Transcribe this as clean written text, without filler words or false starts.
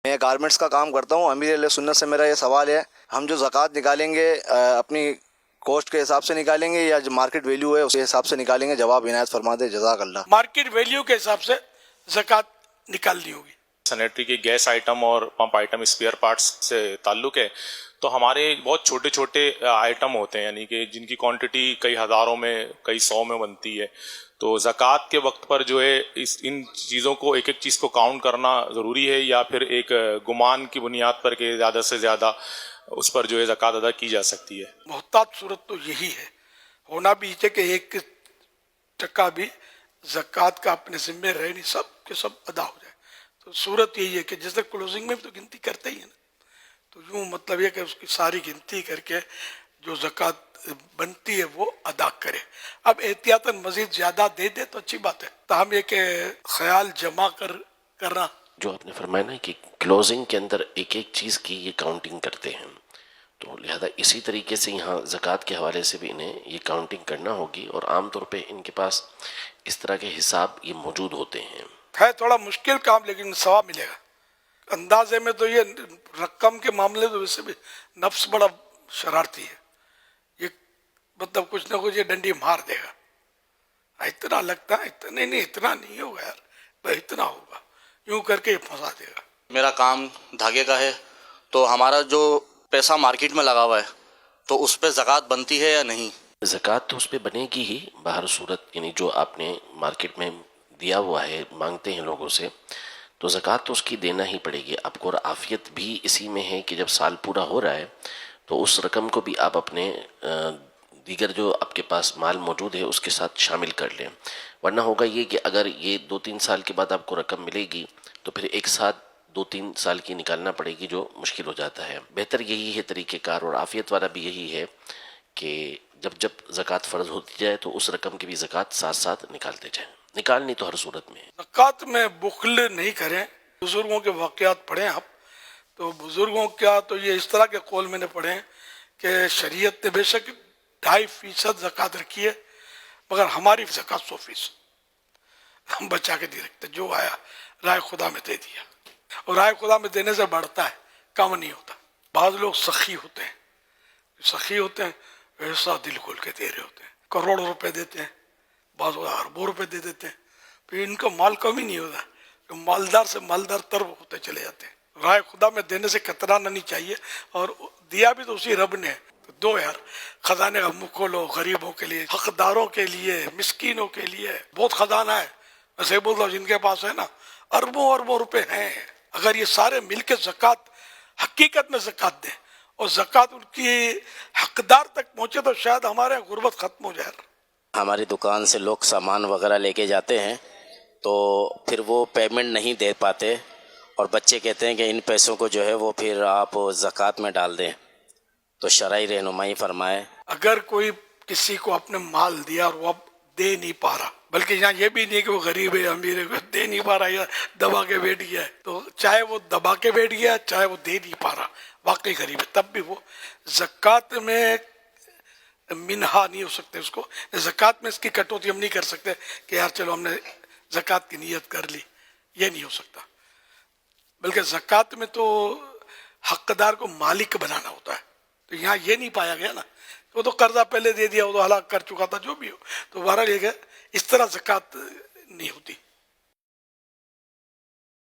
میں گارمنٹس کا کام کرتا ہوں. امیر علیہ سنت سے میرا یہ سوال ہے, ہم جو زکوٰۃ نکالیں گے اپنی کوسٹ کے حساب سے نکالیں گے یا جو مارکیٹ ویلیو ہے اس کے حساب سے نکالیں گے؟ جواب عنایت فرما دے, جزاک اللہ. مارکیٹ ویلیو کے حساب سے زکوٰۃ نکالنی ہوگی. سینیٹری کے گیس آئٹم اور پمپ آئٹم اسپیئر پارٹس سے تعلق ہے تو ہمارے بہت چھوٹے چھوٹے آئٹم ہوتے ہیں, یعنی کہ جن کی کوانٹٹی کئی ہزاروں میں کئی سو میں بنتی ہے. تو زکوٰۃ کے وقت پر جو ہے ان چیزوں کو ایک ایک چیز کو کاؤنٹ کرنا ضروری ہے, یا پھر ایک گمان کی بنیاد پر کہ زیادہ سے زیادہ اس پر جو ہے زکوٰۃ ادا کی جا سکتی ہے؟ محتاط صورت تو یہی ہے, ہونا بھی چاہیے کہ ایک ٹکا بھی زکوٰۃ کا اپنے ذمے رہے نہیں, سب کے سب ادا ہو جائے. تو صورت یہی ہے کہ جس طرح کلوزنگ میں بھی تو گنتی کرتے ہی ہیں نا, تو یوں مطلب یہ کہ اس کی ساری گنتی کر کے جو زکوٰۃ بنتی ہے وہ ادا کرے. اب احتیاطاً مزید زیادہ دے دے تو اچھی بات ہے, تاہم یہ کہ خیال جمع کرنا. جو آپ نے فرمایا نا کہ کلوزنگ کے اندر ایک ایک چیز کی یہ کاؤنٹنگ کرتے ہیں, تو لہذا اسی طریقے سے یہاں زکوٰۃ کے حوالے سے بھی انہیں یہ کاؤنٹنگ کرنا ہوگی, اور عام طور پہ ان کے پاس اس طرح کے حساب یہ موجود ہوتے ہیں. ہے تھوڑا مشکل کام لیکن ثواب ملے گا. اندازے میں تو یہ رقم کے معاملے تو ویسے بھی نفس بڑا شرارتی ہے, یہ مطلب کچھ نہ کچھ یہ ڈنڈی مار دے گا. اتنا لگتا ہے اتنا نہیں, اتنا نہیں ہوگا یار, بھائی اتنا ہوگا, یوں کر کے یہ پھنسا دے گا. میرا کام دھاگے کا ہے, تو ہمارا جو پیسہ مارکیٹ میں لگا ہوا ہے تو اس پہ زکوٰۃ بنتی ہے یا نہیں؟ زکوٰۃ تو اس پہ بنے گی ہی باہر صورت, یعنی جو آپ نے مارکیٹ میں دیا ہوا ہے, مانگتے ہیں لوگوں سے, تو زکوٰۃ تو اس کی دینا ہی پڑے گی آپ کو. اور عافیت بھی اسی میں ہے کہ جب سال پورا ہو رہا ہے تو اس رقم کو بھی آپ اپنے دیگر جو آپ کے پاس مال موجود ہے اس کے ساتھ شامل کر لیں. ورنہ ہوگا یہ کہ اگر یہ 2-3 سال کے بعد آپ کو رقم ملے گی تو پھر ایک ساتھ 2-3 سال کی نکالنا پڑے گی, جو مشکل ہو جاتا ہے. بہتر یہی ہے طریقہ کار, اور عافیت والا بھی یہی ہے کہ جب زکوٰۃ فرض ہوتی جائے تو اس رقم کی بھی زکوٰۃ ساتھ ساتھ نکالتے جائیں. نکالنی تو ہر صورت میں ہے. زکوٰۃ میں بخل نہیں کریں. بزرگوں کے واقعات پڑھیں آپ, تو بزرگوں کا تو یہ اس طرح کے قول میں نے پڑھے کہ شریعت نے بے شک 2.5% زکوٰۃ رکھی ہے, مگر ہماری زکوٰۃ 100% ہم بچا کے نہیں رکھتے, جو آیا رائے خدا میں دے دیا. اور رائے خدا میں دینے سے بڑھتا ہے, کم نہیں ہوتا. بعض لوگ سخی ہوتے ہیں, سخی ہوتے ہیں ایسا دل کھول کے دے رہے ہوتے ہیں, کروڑوں روپے دیتے ہیں, بعض اربوں روپے دے دیتے ہیں, پھر ان کا مال کم ہی نہیں ہوتا, مالدار سے مالدار تر ہوتے چلے جاتے ہیں. رائے خدا میں دینے سے کترانا نہیں چاہیے, اور دیا بھی تو اسی رب نے. تو دو یار, خزانے کا منہ کھولو, غریبوں کے لیے, حقداروں کے لیے, مسکینوں کے لیے بہت خزانہ ہے. ایسے بول رہا ہوں, جن کے پاس ہے نا اربوں اربوں روپے ہیں, اگر یہ سارے مل کے زکوٰۃ حقیقت میں زکوٰۃ دیں اور زکوٰۃ ان کی حقدار تک پہنچے تو شاید ہمارے غربت ختم ہو جائے. ہماری دکان سے لوگ سامان وغیرہ لے کے جاتے ہیں تو پھر وہ پیمنٹ نہیں دے پاتے, اور بچے کہتے ہیں کہ ان پیسوں کو جو ہے وہ پھر آپ زکوٰۃ میں ڈال دیں. تو شرعی رہنمائی فرمائے. اگر کوئی کسی کو اپنے مال دیا اور وہ اب دے نہیں پا رہا, بلکہ یہاں یہ بھی نہیں کہ وہ غریب ہے امیر ہے, دے نہیں پا رہا یا دبا کے بیٹھ گیا ہے, تو چاہے وہ دبا کے بیٹھ گیا چاہے وہ دے نہیں پا رہا, واقعی غریب ہے, تب بھی وہ زکوٰۃ میں منہا نہیں ہو سکتے. اس کو زکوٰۃ میں اس کی کٹوتی ہم نہیں کر سکتے کہ یار چلو ہم نے زکوٰۃ کی نیت کر لی, یہ نہیں ہو سکتا. بلکہ زکوٰۃ میں تو حقدار کو مالک بنانا ہوتا ہے, تو یہاں یہ نہیں پایا گیا نا, وہ تو قرضہ پہلے دے دیا, وہ تو ہلاک کر چکا تھا, جو بھی ہو. تو بہرحال یہ کہ اس طرح زکوٰۃ نہیں ہوتی.